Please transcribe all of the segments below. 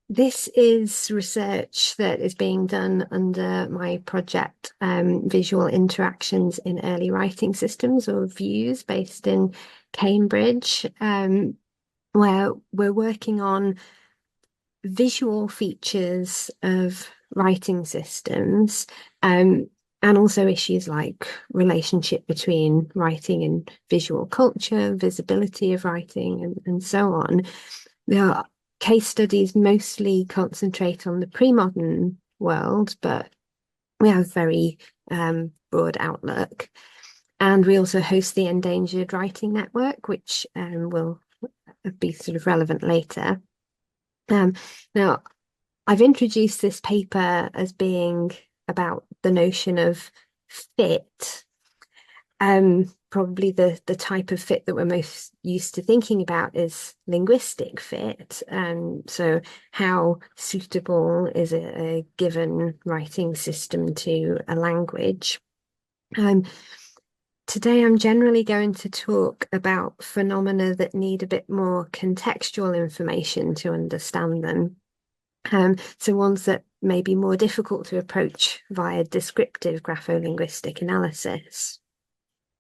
This is research that is being done under my project, Visual Interactions in Early Writing Systems, or VIEWS, based in Cambridge, where we're working on visual features of writing systems, and also issues like relationship between writing and visual culture, visibility of writing, and so on. There are case studies mostly concentrate on the pre-modern world, but we have a very broad outlook. And we also host the Endangered Writing Network, which will be sort of relevant later. Um, Now, I've introduced this paper as being about the notion of fit. Probably the type of fit that we're most used to thinking about is linguistic fit. So how suitable is a given writing system to a language? Um, Today I'm generally going to talk about phenomena that need a bit more contextual information to understand them. So ones that may be more difficult to approach via descriptive grapholinguistic analysis.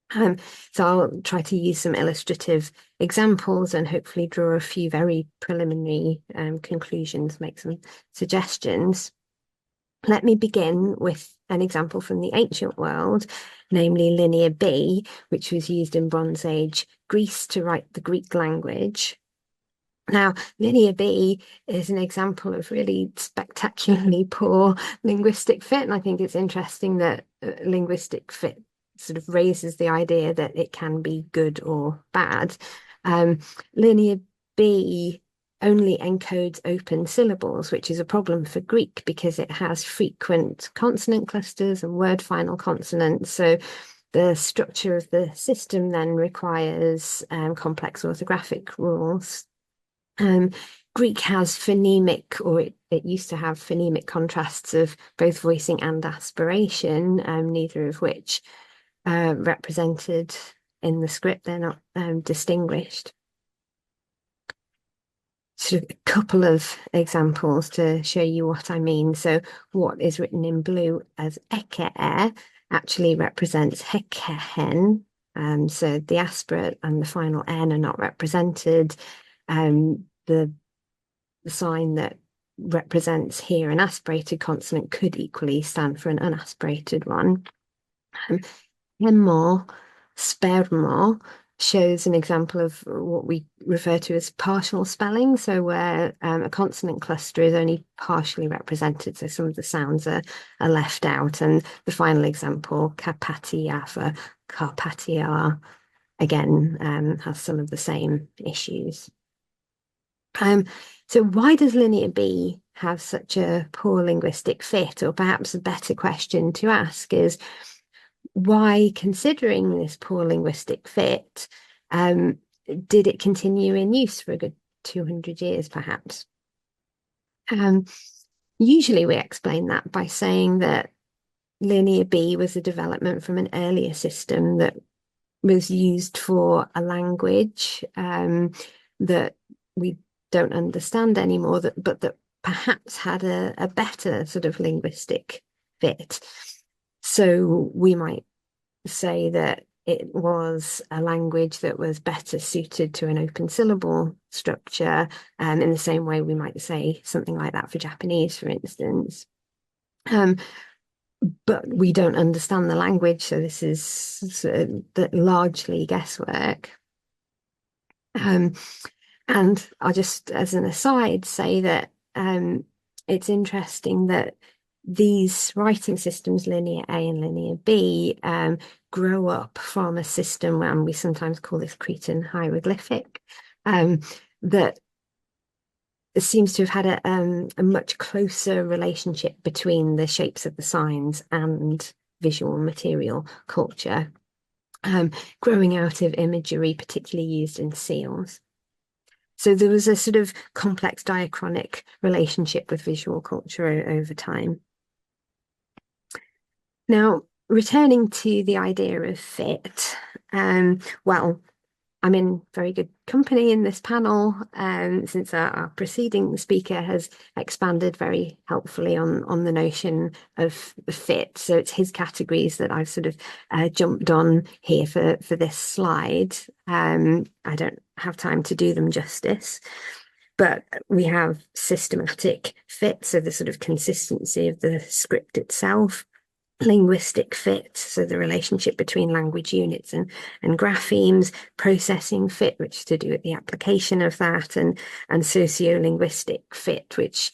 So I'll try to use some illustrative examples and hopefully draw a few very preliminary conclusions, make some suggestions. Let me begin with an example from the ancient world, namely Linear B, which was used in Bronze Age Greece to write the Greek language. Now, Linear B is an example of really spectacularly poor linguistic fit, and I think it's interesting that linguistic fit sort of raises the idea that it can be good or bad. Linear B only encodes open syllables, which is a problem for Greek because it has frequent consonant clusters and word final consonants. So the structure of the system then requires complex orthographic rules. Greek has phonemic, or it used to have phonemic contrasts of both voicing and aspiration, neither of which represented in the script. They're not distinguished. Sort of a couple of examples to show you what I mean. So what is written in blue as eke actually represents hekehen. So the aspirate and the final N are not represented. The sign that represents here an aspirated consonant could equally stand for an unaspirated one. Hemmo, spermo shows an example of what we refer to as partial spelling, so where a consonant cluster is only partially represented, so some of the sounds are left out. And the final example, Carpatia for Carpatia, again has some of the same issues. So why does Linear B have such a poor linguistic fit? Or perhaps a better question to ask is, why, considering this poor linguistic fit, did it continue in use for a good 200 years, perhaps? Usually we explain that by saying that Linear B was a development from an earlier system that was used for a language that we don't understand anymore, but that perhaps had a better sort of linguistic fit. So we might say that it was a language that was better suited to an open syllable structure, in the same way we might say something like that for Japanese, for instance. But we don't understand the language, so this is sort of largely guesswork. And I'll just, as an aside, say that it's interesting that these writing systems, Linear A and Linear B, grow up from a system, and we sometimes call this Cretan hieroglyphic, that seems to have had a much closer relationship between the shapes of the signs and visual material culture, growing out of imagery, particularly used in seals. So there was a sort of complex diachronic relationship with visual culture over time. Now, returning to the idea of fit, well, I'm in very good company in this panel, since our preceding speaker has expanded very helpfully on the notion of fit. So it's his categories that I've sort of jumped on here for this slide. I don't have time to do them justice, but we have systematic fit, so the sort of consistency of the script itself. Linguistic fit, so the relationship between language units and graphemes, processing fit, which is to do with the application of that, and sociolinguistic fit, which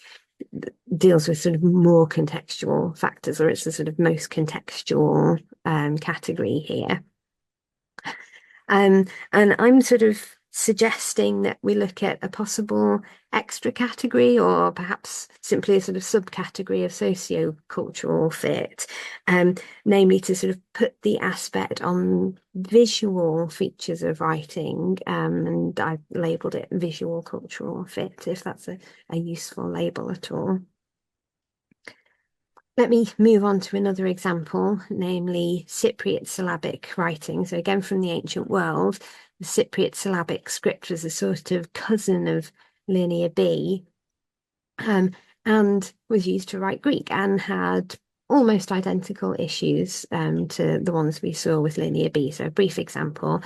deals with sort of more contextual factors, or it's the sort of most contextual category here. And I'm sort of suggesting that we look at a possible extra category, or perhaps simply a sort of subcategory of sociocultural fit, namely to sort of put the aspect on visual features of writing, and I've labelled it visual cultural fit, if that's a useful label at all. Let me move on to another example, namely Cypriot syllabic writing. So again, from the ancient world, the Cypriot syllabic script was a sort of cousin of Linear B, and was used to write Greek, and had almost identical issues to the ones we saw with Linear B. So a brief example,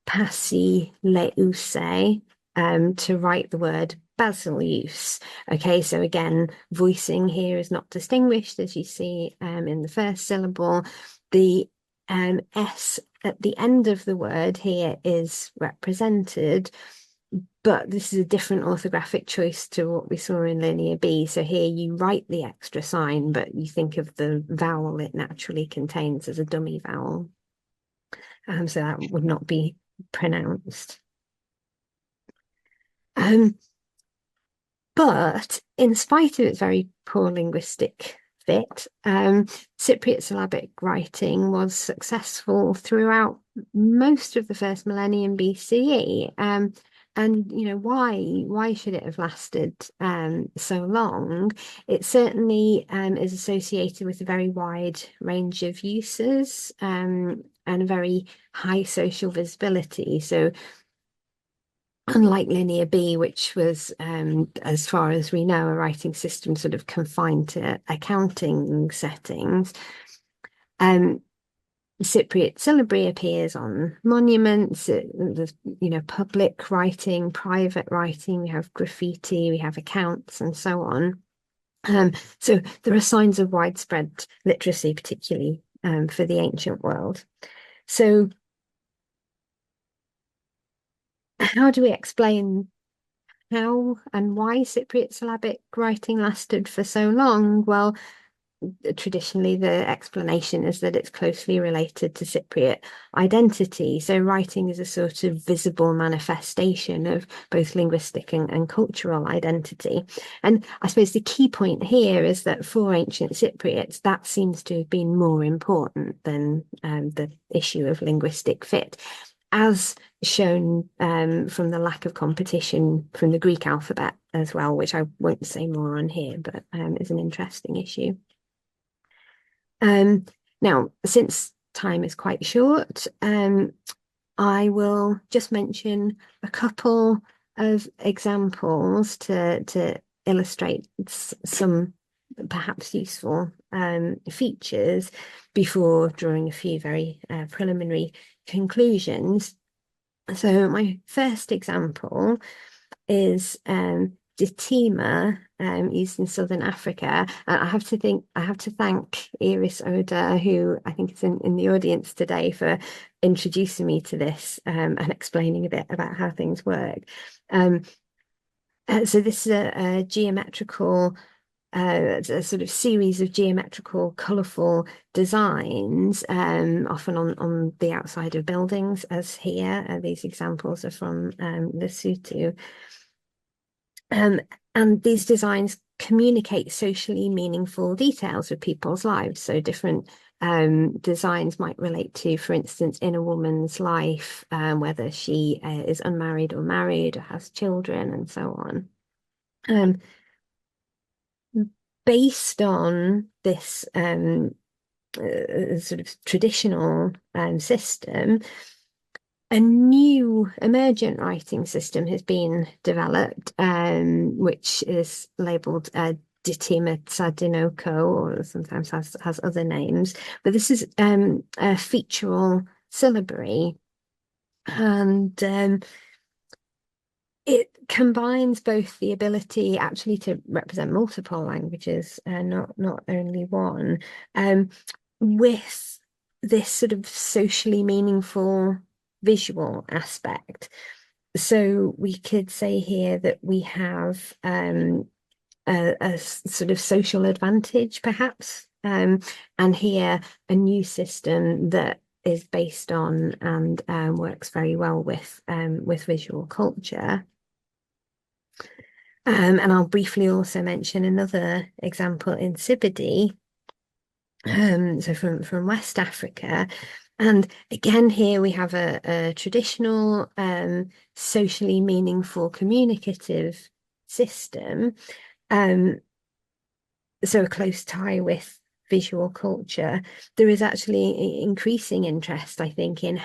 passi leuse, to write the word basileus. Okay, so again, voicing here is not distinguished, as you see in the first syllable. The S at the end of the word here is represented, but this is a different orthographic choice to what we saw in Linear B. So here you write the extra sign, but you think of the vowel it naturally contains as a dummy vowel. So that would not be pronounced. But in spite of its very poor linguistic fit, Cypriot syllabic writing was successful throughout most of the first millennium BCE. And why should it have lasted so long? It certainly is associated with a very wide range of uses, and a very high social visibility. So unlike Linear B, which was, as far as we know, a writing system sort of confined to accounting settings, Cypriot syllabary appears on monuments. There's, public writing, private writing. We have graffiti, we have accounts, and so on. So there are signs of widespread literacy, particularly for the ancient world. So how do we explain how and why Cypriot syllabic writing lasted for so long? Well, traditionally the explanation is that it's closely related to Cypriot identity. So writing is a sort of visible manifestation of both linguistic and cultural identity. And I suppose the key point here is that for ancient Cypriots, that seems to have been more important than the issue of linguistic fit, as shown from the lack of competition from the Greek alphabet as well, which I won't say more on here, but is an interesting issue. Now, since time is quite short, I will just mention a couple of examples to illustrate some perhaps useful features before drawing a few very preliminary conclusions. So my first example is Ditima, used in Southern Africa. I have to thank Iris Oda, who I think is in the audience today, for introducing me to this and explaining a bit about how things work. So this is a geometrical, a sort of series of geometrical, colourful designs, often on the outside of buildings, as here. These examples are from Lesotho. And these designs communicate socially meaningful details of people's lives. So different designs might relate to, for instance, in a woman's life, whether she is unmarried or married or has children, and so on. Based on this sort of traditional system, a new emergent writing system has been developed, which is labeled Ditima-Tsadinoko, or sometimes has other names. But this is a featural syllabary, and it combines both the ability actually to represent multiple languages, not only one, um, with this sort of socially meaningful visual aspect. So we could say here that we have a sort of social advantage, perhaps, and here a new system that is based on and works very well with visual culture. And I'll briefly also mention another example in Sibidi, so from West Africa. And again, here we have a traditional, socially meaningful, communicative system. So a close tie with visual culture. There is actually increasing interest, I think, in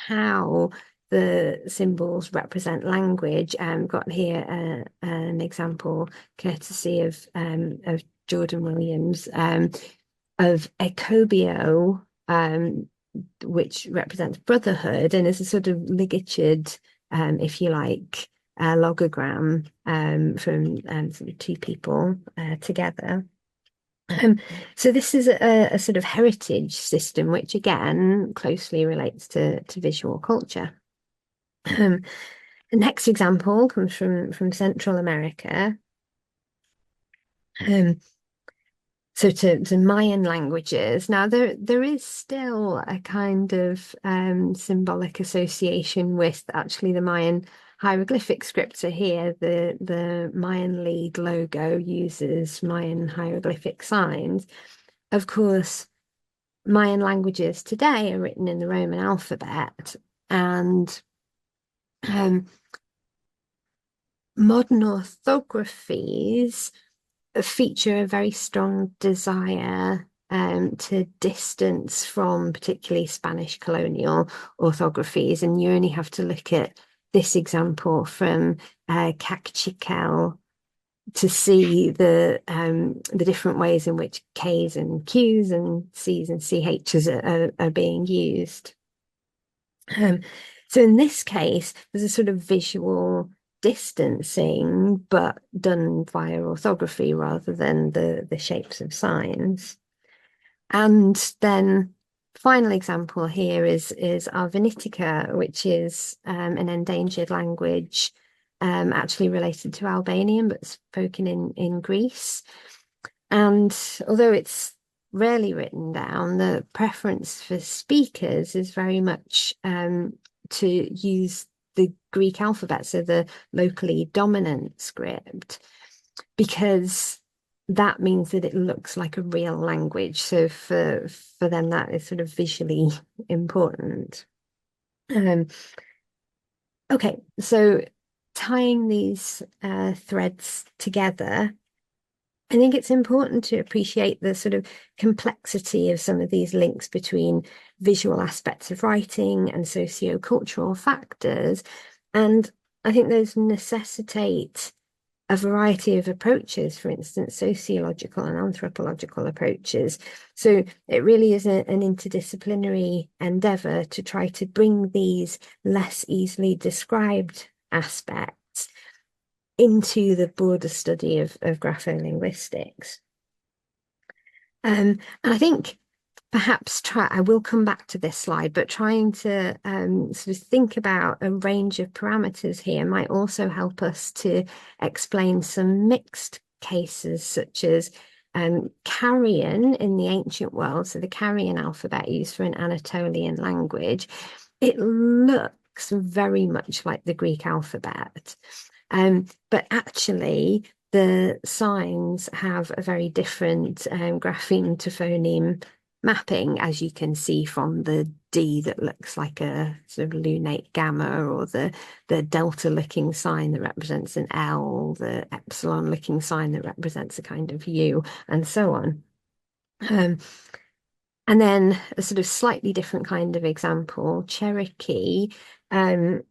how the symbols represent language. Got here an example courtesy of Jordan Williams of Ekobio, which represents brotherhood and is a sort of ligatured, if you like, logogram from sort of two people together. So this is a sort of heritage system, which again closely relates to visual culture. The next example comes from Central America. So to Mayan languages. Now there is still a kind of symbolic association with actually the Mayan hieroglyphic script. So here the Mayan League logo uses Mayan hieroglyphic signs. Of course, Mayan languages today are written in the Roman alphabet, and modern orthographies feature a very strong desire to distance from particularly Spanish colonial orthographies. And you only have to look at this example from Cachiquel to see the different ways in which K's and Q's and C's and CH's are being used. So in this case, there's a sort of visual distancing, but done via orthography rather than the shapes of signs. And then final example here is Arvanitika, which is an endangered language actually related to Albanian, but spoken in Greece. And although it's rarely written down, the preference for speakers is very much to use the Greek alphabet, so the locally dominant script, because that means that it looks like a real language. So for them, that is sort of visually important. Okay, so tying these threads together, I think it's important to appreciate the sort of complexity of some of these links between visual aspects of writing and socio-cultural factors. And I think those necessitate a variety of approaches, for instance, sociological and anthropological approaches. So it really is an interdisciplinary endeavor to try to bring these less easily described aspects into the broader study of grapholinguistics. And I think perhaps I will come back to this slide, but trying to sort of think about a range of parameters here might also help us to explain some mixed cases, such as Carian in the ancient world, so the Carian alphabet used for an Anatolian language. It looks very much like the Greek alphabet. But actually, the signs have a very different grapheme to phoneme mapping, as you can see from the D that looks like a sort of lunate gamma, or the delta looking sign that represents an L, the epsilon looking sign that represents a kind of U, and so on. And then a sort of slightly different kind of example, Cherokee um,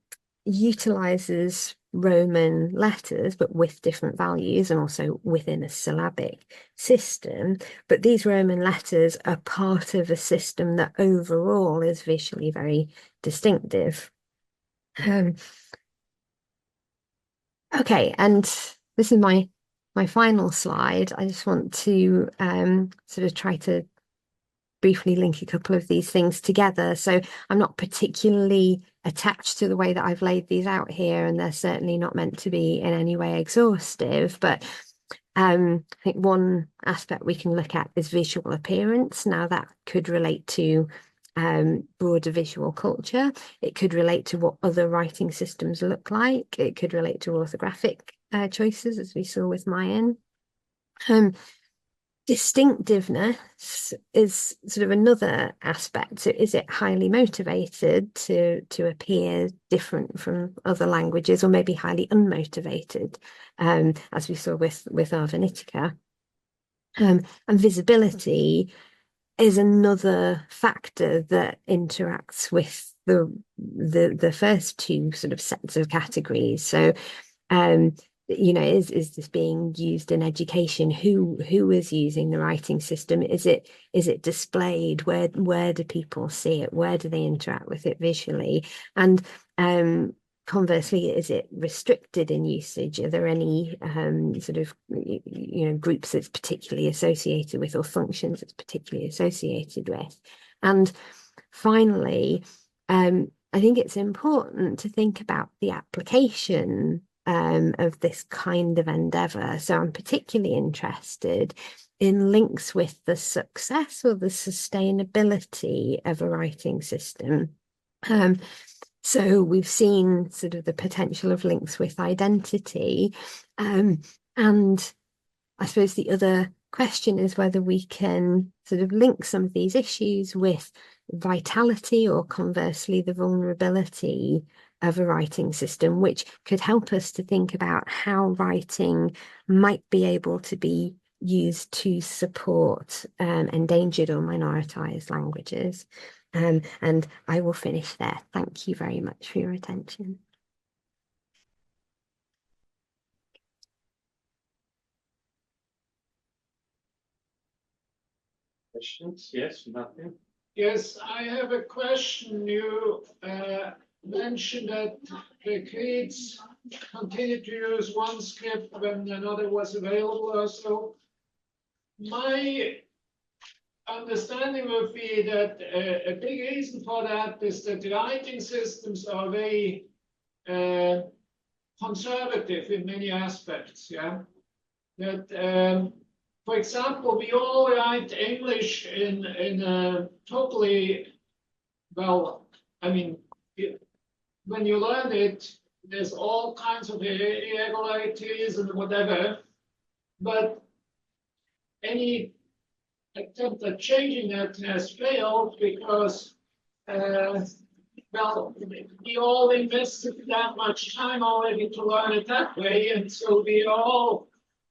utilizes Roman letters, but with different values and also within a syllabic system. But these Roman letters are part of a system that overall is visually very distinctive. Okay, and this is my final slide. I just want to sort of try to briefly link a couple of these things together. So I'm not particularly attached to the way that I've laid these out here, and they're certainly not meant to be in any way exhaustive. But I think one aspect we can look at is visual appearance. Now that could relate to broader visual culture. It could relate to what other writing systems look like. It could relate to orthographic choices, as we saw with Mayan. Um, Distinctiveness is sort of another aspect. So is it highly motivated to appear different from other languages, or maybe highly unmotivated, as we saw with our Venetica? And visibility is another factor that interacts with the first two sort of sets of categories. So um, is this being used in education? Who is using the writing system? Is it displayed? Where do people see it? Where do they interact with it visually? And conversely, is it restricted in usage? Are there any sort of groups that's particularly associated with, or functions that's particularly associated with? And finally, I think it's important to think about the application of this kind of endeavor. So I'm particularly interested in links with the success or the sustainability of a writing system. So we've seen sort of the potential of links with identity. And I suppose the other question is whether we can sort of link some of these issues with vitality, or conversely, the vulnerability of a writing system, which could help us to think about how writing might be able to be used to support endangered or minoritized languages. And I will finish there. Thank you very much for your attention. Questions? Yes, nothing. Yes, I have a question. You mentioned that the kids continued to use one script when another was available also. My understanding would be that a big reason for that is that writing systems are very conservative in many aspects, yeah? That for example, we all write English in a totally, well, I mean, when you learn it, there's all kinds of irregularities and whatever, but any attempt at changing that has failed because, well, we all invested that much time already to learn it that way, and so we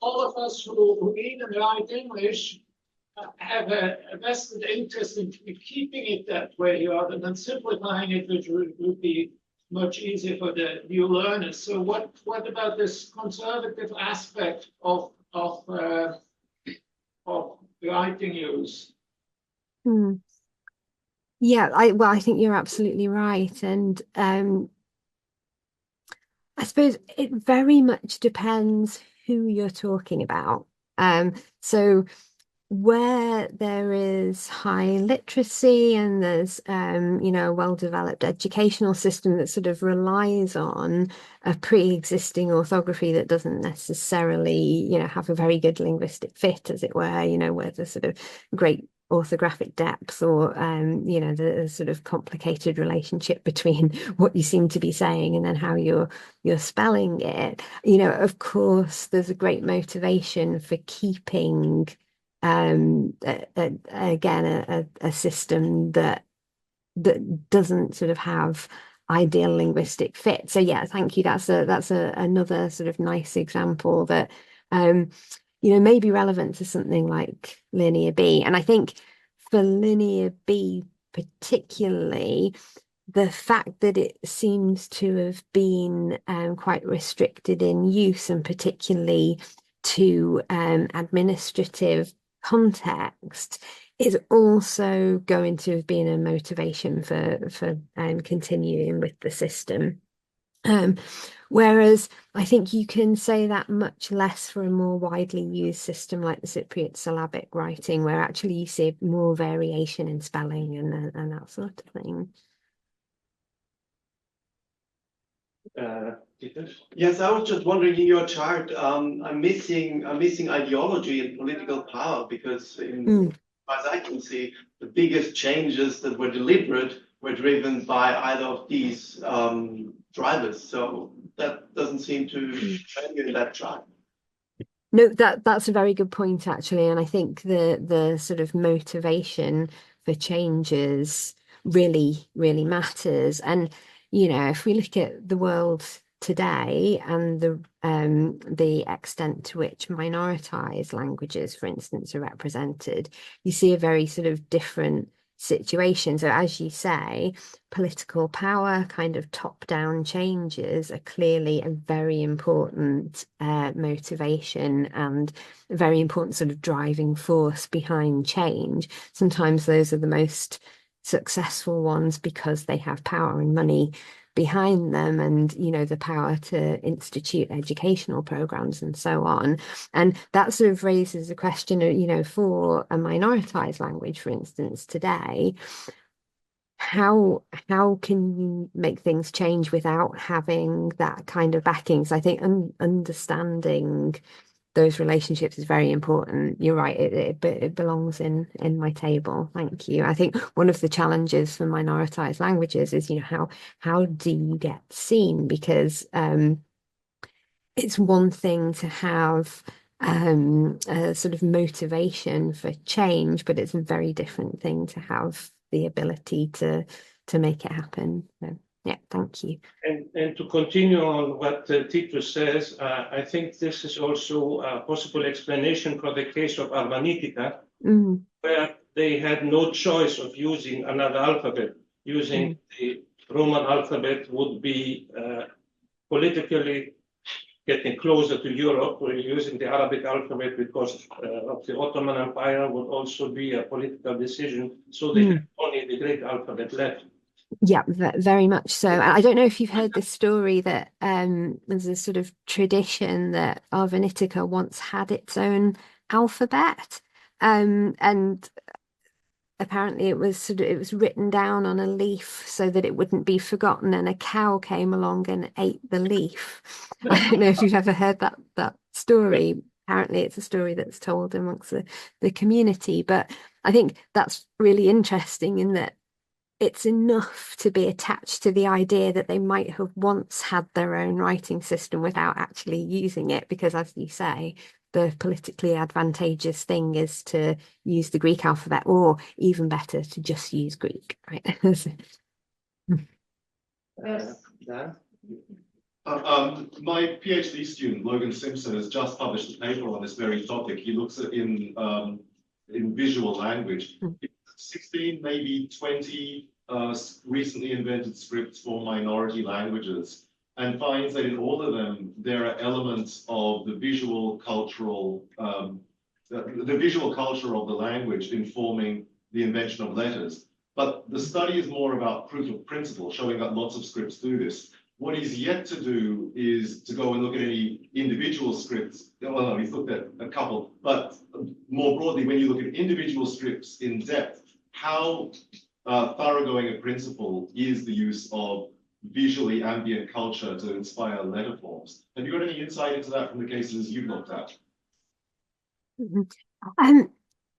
all of us who read and write English have a vested interest in keeping it that way rather than simplifying it, which would be much easier for the new learners. So what about this conservative aspect of writing use? Yeah, I think you're absolutely right. And I suppose it very much depends who you're talking about. So where there is high literacy and there's a well-developed educational system that sort of relies on a pre-existing orthography that doesn't necessarily have a very good linguistic fit, as it were, where there's sort of great orthographic depth, or the sort of complicated relationship between what you seem to be saying and then how you're spelling it. Of course there's a great motivation for keeping again a system that doesn't sort of have ideal linguistic fit. So yeah, thank you. That's another sort of nice example that may be relevant to something like Linear B. And I think for linear B particularly, the fact that it seems to have been quite restricted in use, and particularly to administrative context, is also going to have been a motivation for continuing with the system. Whereas I think you can say that much less for a more widely used system like the Cypriot syllabic writing, where actually you see more variation in spelling and that sort of thing. Yes, I was just wondering, in your chart, I'm missing ideology and political power, because as I can see, the biggest changes that were deliberate were driven by either of these drivers. So that doesn't seem to show you in that chart. No, that's a very good point, actually. And I think the sort of motivation for changes really, really matters. And, if we look at the world today and the extent to which minoritized languages, for instance, are represented, you see a very sort of different situation. So as you say, political power, kind of top-down changes are clearly a very important motivation and a very important sort of driving force behind change. Sometimes those are the most successful ones because they have power and money behind them, and the power to institute educational programs and so on. And that sort of raises a question of, for a minoritized language, for instance, today, how can you make things change without having that kind of backing? So I think understanding those relationships is very important. You're right, it belongs in my table. Thank you. I think one of the challenges for minoritized languages is, how do you get seen? Because it's one thing to have a sort of motivation for change, but it's a very different thing to have the ability to make it happen. So, yeah, thank you. And to continue on what Tito says, I think this is also a possible explanation for the case of Arvanitica, where they had no choice of using another alphabet. Using the Roman alphabet would be politically getting closer to Europe, where using the Arabic alphabet because of the Ottoman Empire would also be a political decision. So they had only the Greek alphabet left. Yeah, very much so. I don't know if you've heard this story that there's a sort of tradition that Arvanitica once had its own alphabet, and apparently it was written down on a leaf so that it wouldn't be forgotten, and a cow came along and ate the leaf. I don't know if you've ever heard that story. Apparently it's a story that's told amongst the community, but I think that's really interesting in that it's enough to be attached to the idea that they might have once had their own writing system without actually using it, because, as you say, the politically advantageous thing is to use the Greek alphabet, or even better, to just use Greek, right? My PhD student, Logan Simpson, has just published a paper on this very topic. He looks at in visual language. 16, maybe 20 recently invented scripts for minority languages, and finds that in all of them, there are elements of the visual cultural, the visual culture of the language informing the invention of letters. But the study is more about proof of principle, showing that lots of scripts do this. What he's yet to do is to go and look at any individual scripts. Well, no, he's looked at a couple, but more broadly, when you look at individual scripts in depth, how thoroughgoing a principle is the use of visually ambient culture to inspire letter forms. Have you got any insight into that from the cases you've looked at?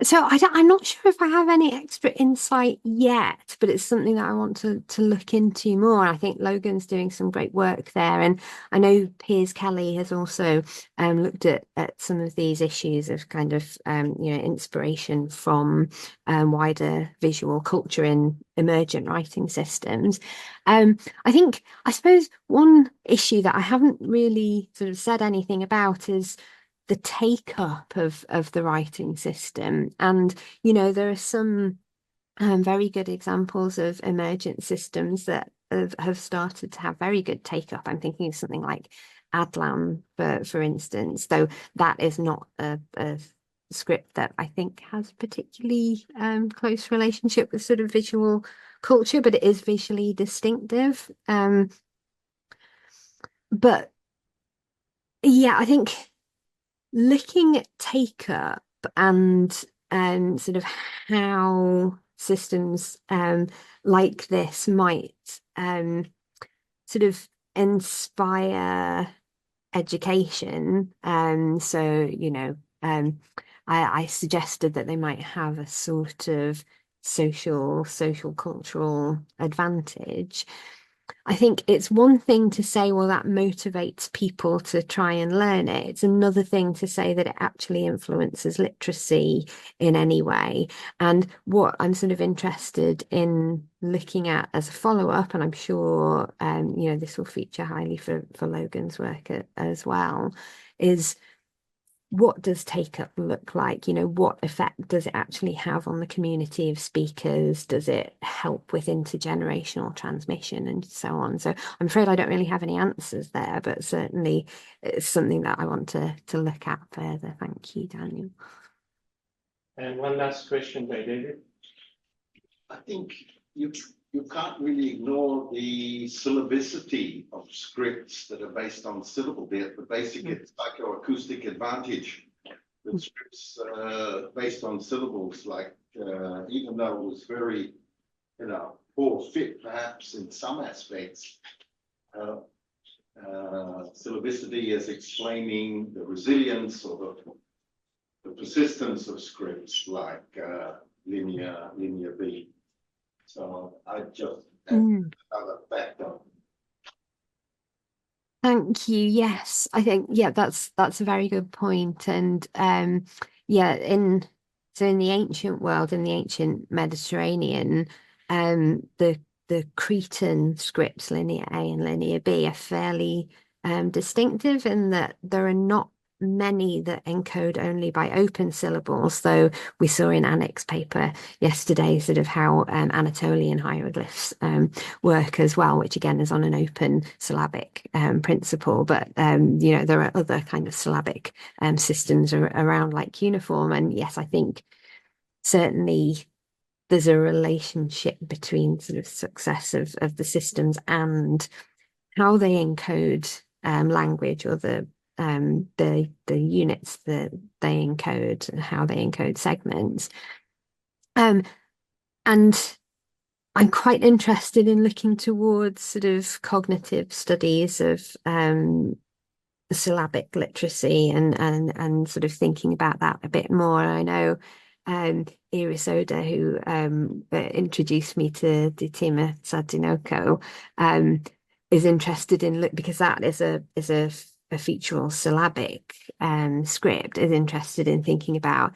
So I'm not sure if I have any extra insight yet, but it's something that I want to look into more. I think Logan's doing some great work there, and I know Piers Kelly has also looked at some of these issues of kind of inspiration from wider visual culture in emergent writing systems. I suppose one issue that I haven't really sort of said anything about is the take up of the writing system. And there are some very good examples of emergent systems that have started to have very good take up. I'm thinking of something like Adlan, for instance, though that is not a script that I think has particularly close relationship with sort of visual culture, but it is visually distinctive. But yeah, I think looking at take up and sort of how systems like this might sort of inspire education. So, I suggested that they might have a sort of social cultural advantage. I think it's one thing to say, well, that motivates people to try and learn it. It's another thing to say that it actually influences literacy in any way. And what I'm sort of interested in looking at as a follow-up, and I'm sure this will feature highly for Logan's work as well, is what does take up look like? What effect does it actually have on the community of speakers? Does it help with intergenerational transmission and so on? So I'm afraid I don't really have any answers there, but certainly it's something that I want to look at further. Thank you, Daniel. And one last question by David. I think you can't really ignore the syllabicity of scripts that are based on syllable. The basic psychoacoustic advantage with scripts based on syllables, like even though it was very, poor fit perhaps in some aspects, syllabicity is explaining the resilience or the persistence of scripts like linear B. So I just add another factor. Thank you. Yes, I think that's a very good point. And in the ancient world, in the ancient Mediterranean, the Cretan scripts, linear A and linear B, are fairly distinctive in that there are not many that encode only by open syllables, though we saw in Annick's paper yesterday sort of how Anatolian hieroglyphs work as well, which again is on an open syllabic principle. But there are other kind of syllabic systems around like cuneiform, and yes, I think certainly there's a relationship between sort of success of the systems and how they encode language, or the units that they encode and how they encode segments. And I'm quite interested in looking towards sort of cognitive studies of syllabic literacy and sort of thinking about that a bit more. I know Iris Oda, who introduced me to Ditima Sadinoko, is interested in because that is a featural syllabic script, is interested in thinking about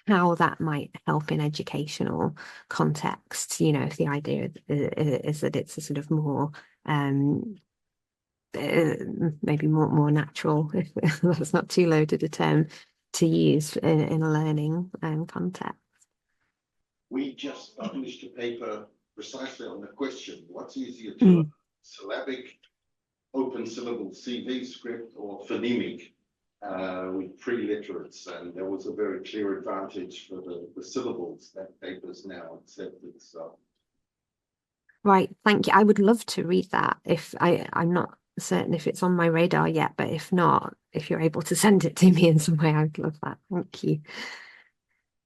how that might help in educational contexts. If the idea is that it's a sort of more maybe more natural, if that's not too loaded a term to use in a learning context. We just published a paper precisely on the question: what's easier to learn, syllabic open syllable CV script or phonemic with pre-literates? And there was a very clear advantage for the syllables. That paper's now accepted. So right, thank you. I would love to read that. If I'm not certain if it's on my radar yet, but if not, if you're able to send it to me in some way, I would love that. Thank you.